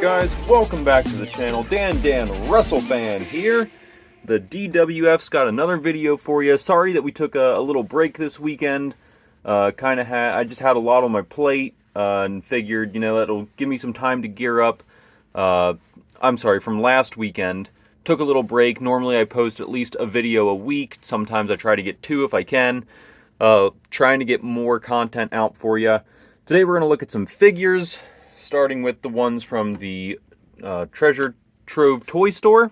guys? Welcome back to the channel. Dan WrestleFan here. The DWF's got another video for you. Sorry that we took a little break this weekend. I just had a lot on my plate and figured, it'll give me some time to gear up. From last weekend. Took a little break. Normally I post at least a video a week. Sometimes I try to get 2 if I can. Trying to get more content out for you. Today we're going to look at some figures, starting with the ones from the Treasure Trove Toy Store.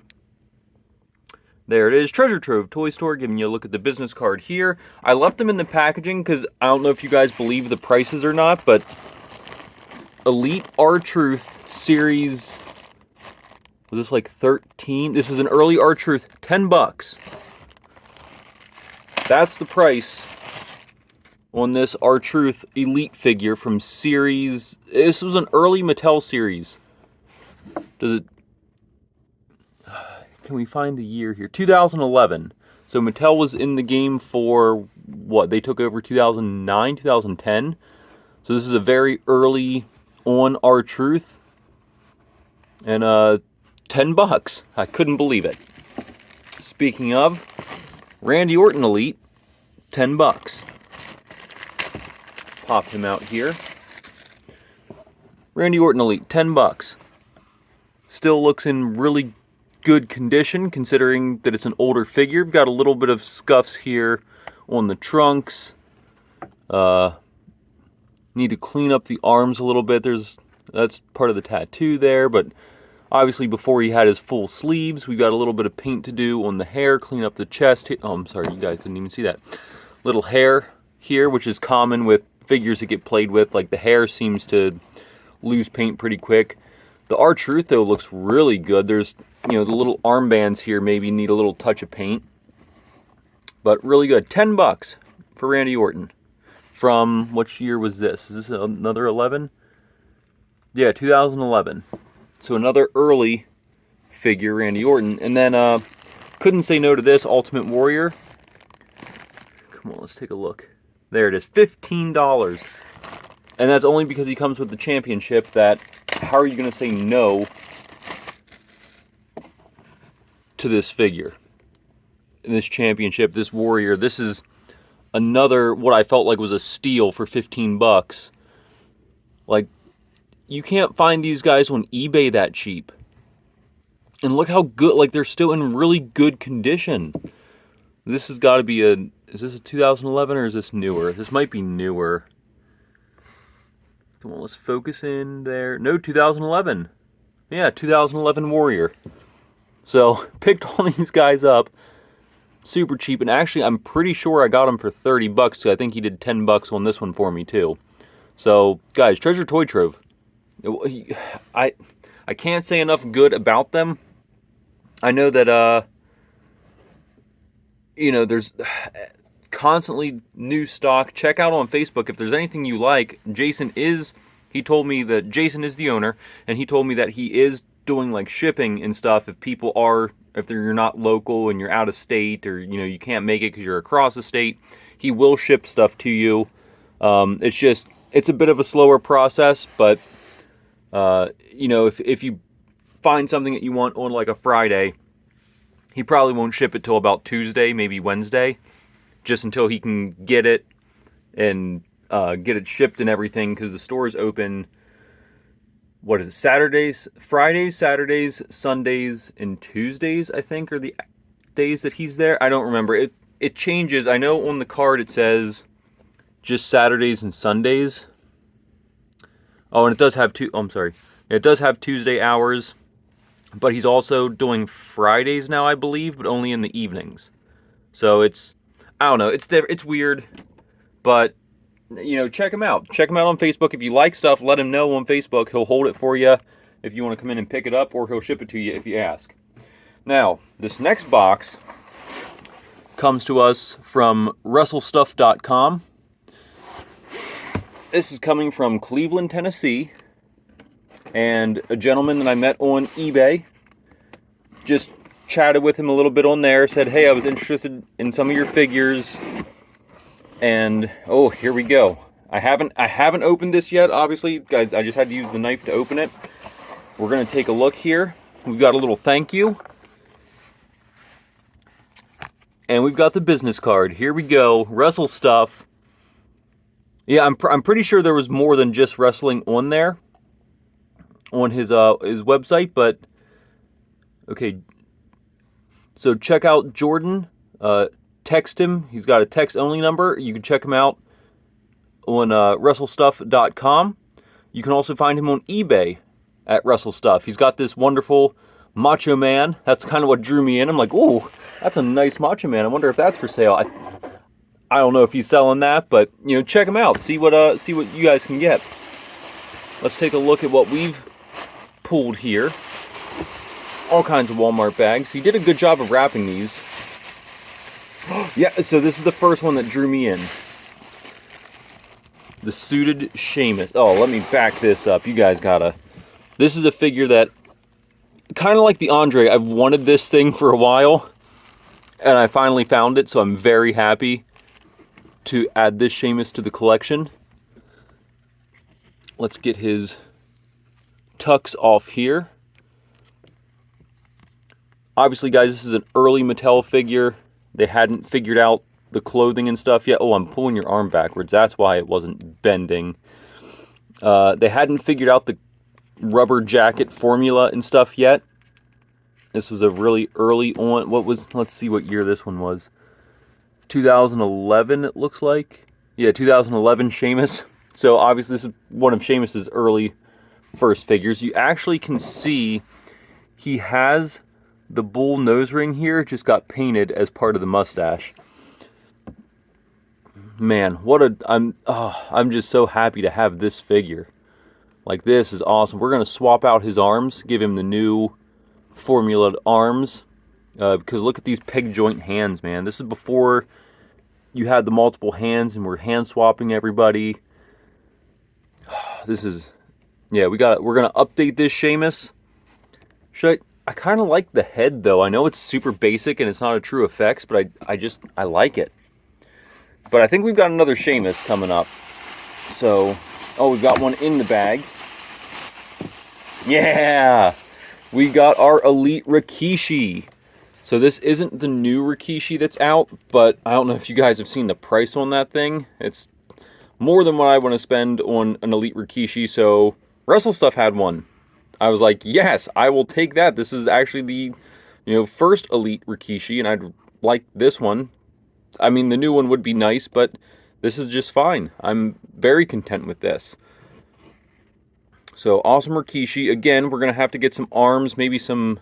There it is, Treasure Trove Toy Store, giving you a look at the business card here. I left them in the packaging because I don't know if you guys believe the prices or not, but Elite R-Truth Series, was this like 13? This is an early R-Truth, $10. That's the price on this R-Truth Elite figure from series. This was an early Mattel series. Can we find the year here? 2011. So Mattel was in the game for what? They took over 2009, 2010. So this is a very early on R-Truth. And $10. I couldn't believe it. Speaking of, Randy Orton Elite, $10. Pop him out here. Randy Orton Elite, $10. Still looks in really good condition considering that it's an older figure. Got a little bit of scuffs here on the trunks. Need to clean up the arms a little bit. That's part of the tattoo there, but obviously before he had his full sleeves, we got a little bit of paint to do on the hair, clean up the chest. Oh, I'm sorry, you guys couldn't even see that. Little hair here, which is common with figures that get played with. Like the hair seems to lose paint pretty quick. The R-Truth though looks really good. There's, the little armbands here maybe need a little touch of paint. But really good. $10 for Randy Orton. From, which year was this? Is this another 11? Yeah, 2011. So another early figure, Randy Orton. And then, couldn't say no to this, Ultimate Warrior. Come on, let's take a look. There it is, $15. And that's only because he comes with the championship. How are you going to say no to this figure? In this championship, this Warrior, this is another, what I felt like was a steal for $15. Like, you can't find these guys on eBay that cheap. And look how good, like they're still in really good condition. This has got to be is this a 2011 or is this newer? This might be newer. Come on, let's focus in there. No, 2011. Yeah, 2011 Warrior. So, picked all these guys up super cheap. And actually, I'm pretty sure I got them for $30 because I think he did $10 on this one for me too. So, guys, Treasure Toy Trove. I can't say enough good about them. I know that, there's constantly new stock. Check out on Facebook if there's anything you like. He told me that Jason is the owner, and he told me that he is doing like shipping and stuff if you're not local and you're out of state, or you can't make it because you're across the state. He will ship stuff to you. It's a bit of a slower process, but if you find something that you want on like a Friday, he probably won't ship it till about Tuesday, maybe Wednesday, just until he can get it and get it shipped and everything, because the store is open, what is it, Fridays, Saturdays, Sundays, and Tuesdays, I think, are the days that he's there. I don't remember. It changes. I know on the card it says just Saturdays and Sundays. Oh, and it does have it does have Tuesday hours, but he's also doing Fridays now, I believe, but only in the evenings. So I don't know, it's weird, but, check him out. Check him out on Facebook. If you like stuff, let him know on Facebook. He'll hold it for you if you want to come in and pick it up, or he'll ship it to you if you ask. Now, this next box comes to us from WrestleStuff.com. This is coming from Cleveland, Tennessee, and a gentleman that I met on eBay. Just chatted with him a little bit on there, said, hey, I was interested in some of your figures, and oh, here we go. I haven't opened this yet, obviously, guys. I just had to use the knife to open it. we're going to take a look here. We've got a little thank you. And we've got the business card. Here we go. Wrestle Stuff. Yeah, I'm pretty sure there was more than just wrestling on there, on his website, but okay. So check out Jordan. Text him. He's got a text-only number. You can check him out on WrestleStuff.com. You can also find him on eBay at WrestleStuff. He's got this wonderful Macho Man. That's kind of what drew me in. I'm like, ooh, that's a nice Macho Man. I wonder if that's for sale. I don't know if he's selling that, but you know, check him out. See what you guys can get. Let's take a look at what we've pulled here. All kinds of Walmart bags. He did a good job of wrapping these. Yeah, so this is the first one that drew me in. The suited Sheamus. Oh, let me back this up. You guys gotta. This is a figure that, kind of like the Andre, I've wanted this thing for a while, and I finally found it, so I'm very happy to add this Sheamus to the collection. Let's get his tucks off here. Obviously, guys, this is an early Mattel figure. They hadn't figured out the clothing and stuff yet. Oh, I'm pulling your arm backwards. That's why it wasn't bending. They hadn't figured out the rubber jacket formula and stuff yet. This was a really early on. Let's see what year this one was. 2011, it looks like. Yeah, 2011 Sheamus. So obviously this is one of Sheamus's early first figures. You actually can see he has the bull nose ring here. It just got painted as part of the mustache. Man, I'm just so happy to have this figure. Like, this is awesome. We're going to swap out his arms, give him the new formulaed arms. Because look at these peg joint hands, man. This is before you had the multiple hands and we're hand swapping everybody. This is, yeah, we're going to update this Sheamus. I kind of like the head, though. I know it's super basic and it's not a true effects, but I like it. But I think we've got another Sheamus coming up. So, oh, we've got one in the bag. Yeah! We got our Elite Rikishi. So this isn't the new Rikishi that's out, but I don't know if you guys have seen the price on that thing. It's more than what I want to spend on an Elite Rikishi, so Wrestle Stuff had one. I was like, yes, I will take that. This is actually the, first Elite Rikishi, and I'd like this one. I mean, the new one would be nice, but this is just fine. I'm very content with this. So, awesome Rikishi. Again, we're going to have to get some arms, maybe some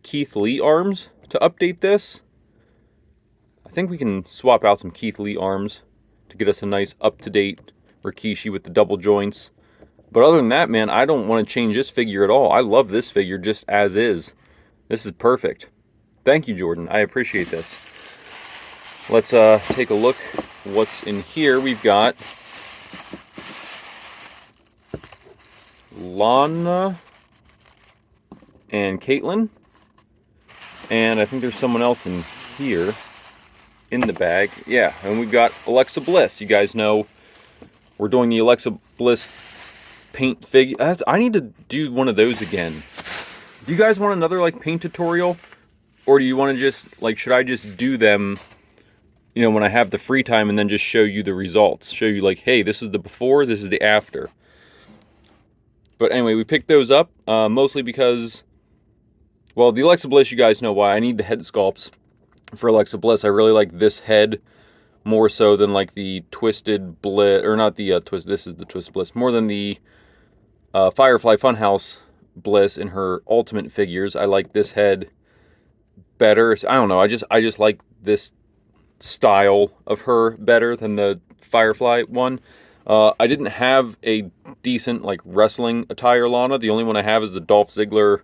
Keith Lee arms to update this. I think we can swap out some Keith Lee arms to get us a nice up-to-date Rikishi with the double joints. But other than that, man, I don't want to change this figure at all. I love this figure just as is. This is perfect. Thank you, Jordan. I appreciate this. Let's take a look what's in here. We've got Lana and Caitlyn. And I think there's someone else in here in the bag. Yeah, and we've got Alexa Bliss. You guys know we're doing the Alexa Bliss paint figure. I need to do one of those again. Do you guys want another paint tutorial? Or do you want to just should I just do them when I have the free time and then just show you the results? Show you hey, this is the before, this is the after. But anyway, we picked those up mostly because, well, the Alexa Bliss, you guys know why. I need the head sculpts for Alexa Bliss. I really like this head more so than the Twisted Bliss, or not the Twist. This is the Twisted Bliss. More than the Firefly Funhouse Bliss in her Ultimate figures. I like this head better. I don't know. I just like this style of her better than the Firefly one. I didn't have a decent wrestling attire Lana. The only one I have is the Dolph Ziggler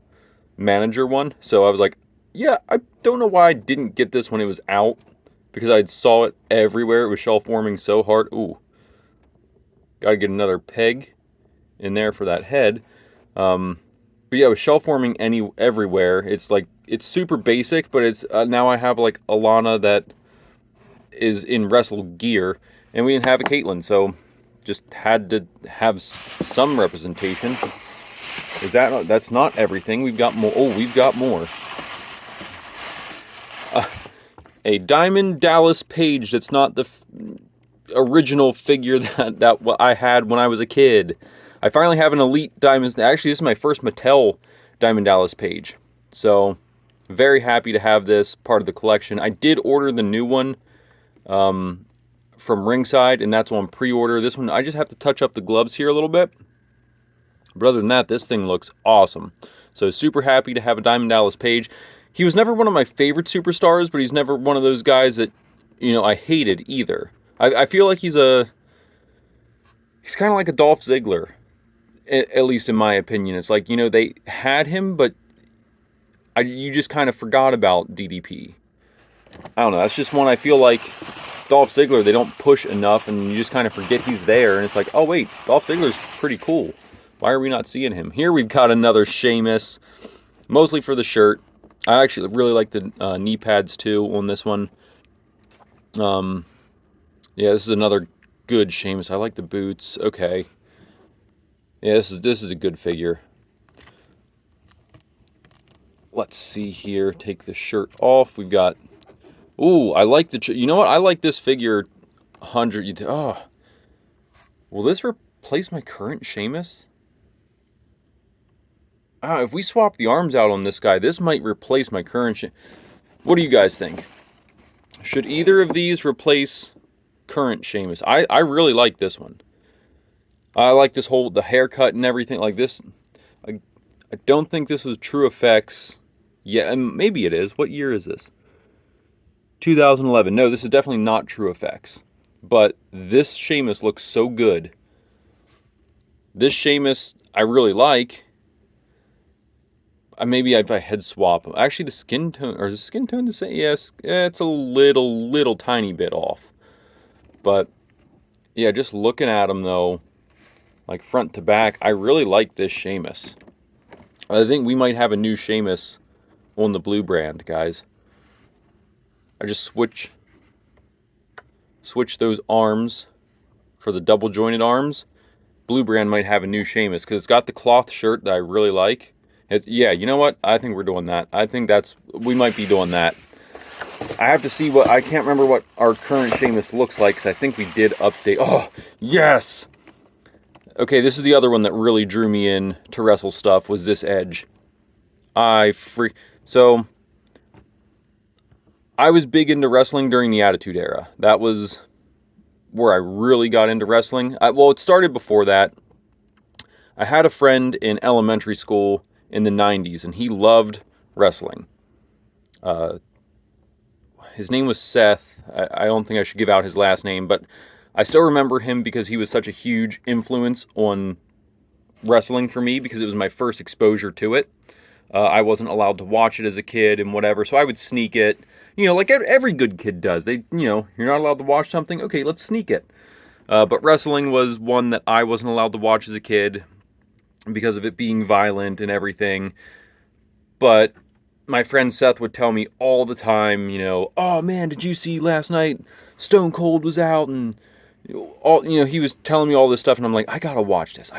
manager one. So I was like, yeah, I don't know why I didn't get this when it was out, because I saw it everywhere. It was shelf warming so hard. Ooh, gotta get another peg in there for that head. But yeah, it was shelf warming everywhere. It's super basic, but it's now I have a Lana that is in wrestle gear, and we didn't have a Caitlyn, so just had to have some representation. Is that's not everything. We've got more. Oh, we've got more. A Diamond Dallas Page that's not the original figure that I had when I was a kid. I finally have an Elite Diamonds. Actually, this is my first Mattel Diamond Dallas Page. So, very happy to have this part of the collection. I did order the new one from Ringside, and that's on pre-order. This one, I just have to touch up the gloves here a little bit. But other than that, this thing looks awesome. So, super happy to have a Diamond Dallas Page. He was never one of my favorite superstars, but he's never one of those guys that, you know, I hated either. I feel like he's kind of like a Dolph Ziggler, at least in my opinion. It's like, you know, they had him, but you just kind of forgot about DDP. I don't know, that's just one I feel like Dolph Ziggler, they don't push enough, and you just kind of forget he's there, and it's like, oh wait, Dolph Ziggler's pretty cool. Why are we not seeing him? Here we've got another Sheamus, mostly for the shirt. I actually really like the knee pads too on this one. Yeah, this is another good Sheamus. I like the boots. Okay. Yeah, this is a good figure. Let's see here. Take the shirt off. We've got... Ooh, I like the... You know what? I like this figure 100. Oh. Will this replace my current Sheamus? If we swap the arms out on this guy, this might replace my current Sheamus. What do you guys think? Should either of these replace current Sheamus? I really like this one. I like this the haircut and everything like this. I don't think this is True Effects. Yeah, and maybe it is. What year is this? 2011. No, this is definitely not True Effects. But this Sheamus looks so good. This Sheamus I really like. Maybe if I head swap. Actually, the skin tone, or is the skin tone the same? Yes, it's a little tiny bit off. But yeah, just looking at him though, like front to back, I really like this Sheamus. I think we might have a new Sheamus on the blue brand, guys. I just switch those arms for the double jointed arms. Blue brand might have a new Sheamus because it's got the cloth shirt that I really like. Yeah, you know what? I think we're doing that. I think we might be doing that. I have to see I can't remember what our current Sheamus looks like, because I think we did update. Oh, yes! Okay, this is the other one that really drew me in to wrestle stuff, was this Edge. So, I was big into wrestling during the Attitude Era. That was where I really got into wrestling. Well, it started before that. I had a friend in elementary school in the 90s, and he loved wrestling. His name was Seth. I don't think I should give out his last name, but I still remember him because he was such a huge influence on wrestling for me, because it was my first exposure to it. I wasn't allowed to watch it as a kid and whatever, so I would sneak it. You know, like every good kid does. You're not allowed to watch something. Okay, let's sneak it. But wrestling was one that I wasn't allowed to watch as a kid, because of it being violent and everything. But my friend Seth would tell me all the time, oh man, did you see last night Stone Cold was out, and he was telling me all this stuff, and I'm like, I gotta watch this.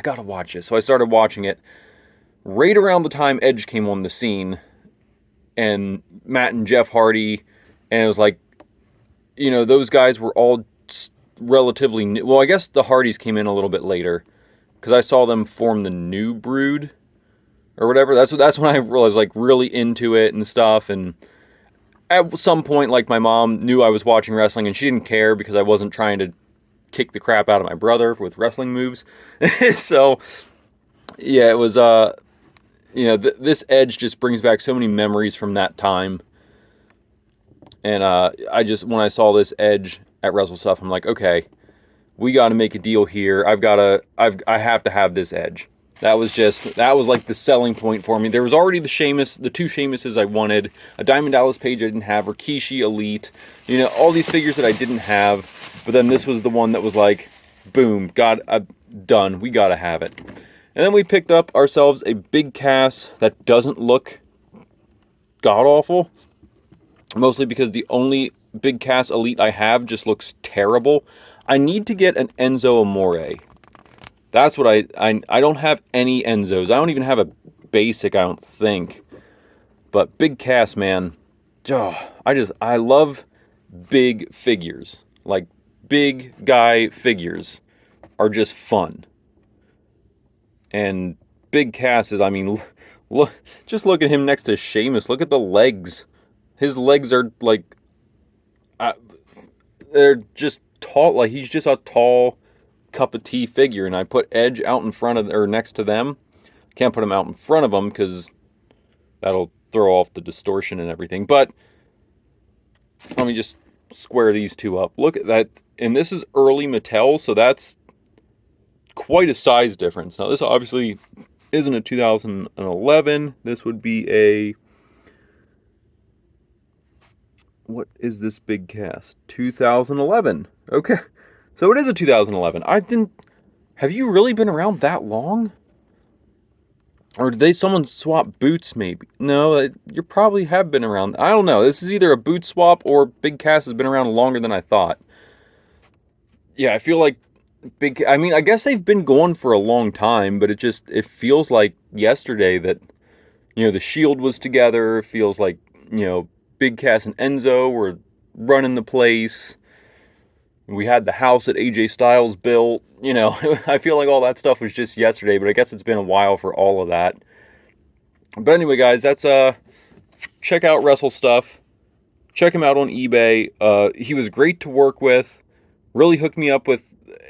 So I started watching it right around the time Edge came on the scene, and Matt and Jeff Hardy, and it was like, those guys were all relatively new. Well, I guess the Hardys came in a little bit later, because I saw them form the New Brood, or whatever. That's when I was like really into it and stuff. And at some point, like, my mom knew I was watching wrestling, and she didn't care because I wasn't trying to kick the crap out of my brother with wrestling moves. So yeah, it was this Edge just brings back so many memories from that time. And when I saw this Edge at Wrestle Stuff, I'm like, okay, we got to make a deal here. I have to have this Edge. That was like the selling point for me. There was already the two Sheamuses I wanted, a Diamond Dallas Page I didn't have, Rikishi Elite, all these figures that I didn't have, but then this was the one that was like, boom, done, we gotta have it. And then we picked up ourselves a Big Cass that doesn't look god-awful, mostly because the only Big Cass Elite I have just looks terrible. I need to get an Enzo Amore. That's what I don't have any Enzos. I don't even have a basic, I don't think. But Big Cass, man. Oh, I love big figures. Like, big guy figures are just fun. And Big Cass is, I mean, look, just look at him next to Sheamus. Look at the legs. His legs are like, uh, they're just tall. Like, he's just a tall cup of tea figure. And I put Edge out in front of, or next to them. Can't put him out in front of them because that'll throw off the distortion and everything. But let me just square these two up. Look at that. And this is early Mattel, so that's quite a size difference. Now, this obviously isn't a 2011. This would be a... What is this Big Cass? 2011. Okay. So it is a 2011. Have you really been around that long? Or did someone swap boots maybe? No, you probably have been around. I don't know. This is either a boot swap or Big Cass has been around longer than I thought. Yeah, I feel like I mean, I guess they've been going for a long time, but it feels like yesterday that, the Shield was together. It feels like, Big Cass and Enzo were running the place. We had the house that AJ Styles built. I feel like all that stuff was just yesterday, but I guess it's been a while for all of that. But anyway, guys, that's check out Wrestle Stuff. Check him out on eBay. He was great to work with. Really hooked me up with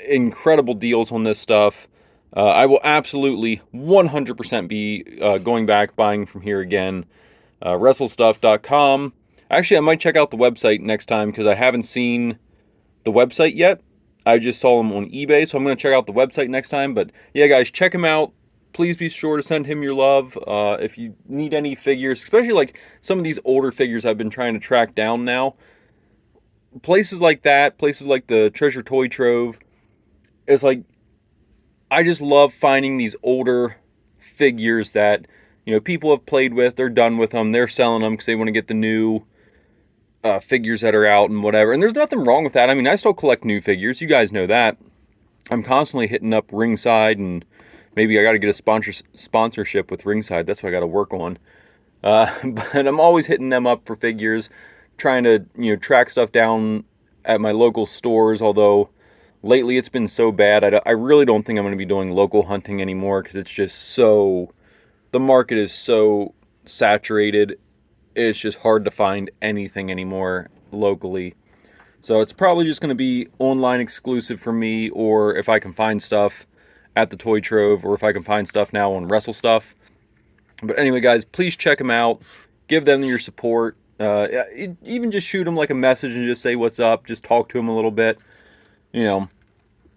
incredible deals on this stuff. I will absolutely 100% be going back buying from here again. WrestleStuff.com. Actually, I might check out the website next time because I haven't seen the website yet. I just saw him on eBay, so I'm going to check out the website next time. But yeah, guys, check him out. Please be sure to send him your love. If you need any figures, especially like some of these older figures I've been trying to track down now. Places like that, places like the Treasure Toy Trove, it's like, I just love finding these older figures that, people have played with. They're done with them. They're selling them because they want to get the new figures that are out and whatever. And there's nothing wrong with that. I mean, I still collect new figures. You guys know that. I'm constantly hitting up Ringside, and maybe I got to get a sponsorship with Ringside. That's what I got to work on. But I'm always hitting them up for figures, trying to, track stuff down at my local stores. Although lately it's been so bad, I really don't think I'm going to be doing local hunting anymore because it's just the market is so saturated. It's just hard to find anything anymore locally. So it's probably just going to be online exclusive for me, or if I can find stuff at the Toy Trove, or if I can find stuff now on Wrestle Stuff. But anyway, guys, please check them out. Give them your support. Even just shoot them like a message and just say what's up. Just talk to them a little bit.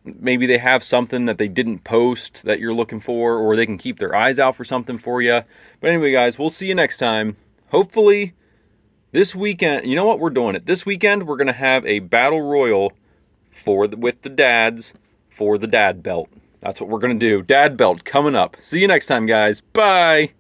Maybe they have something that they didn't post that you're looking for, or they can keep their eyes out for something for you. But anyway, guys, we'll see you next time. Hopefully, this weekend, you know what, we're doing it. This weekend, we're going to have a battle royal with the dads for the dad belt. That's what we're going to do. Dad belt coming up. See you next time, guys. Bye.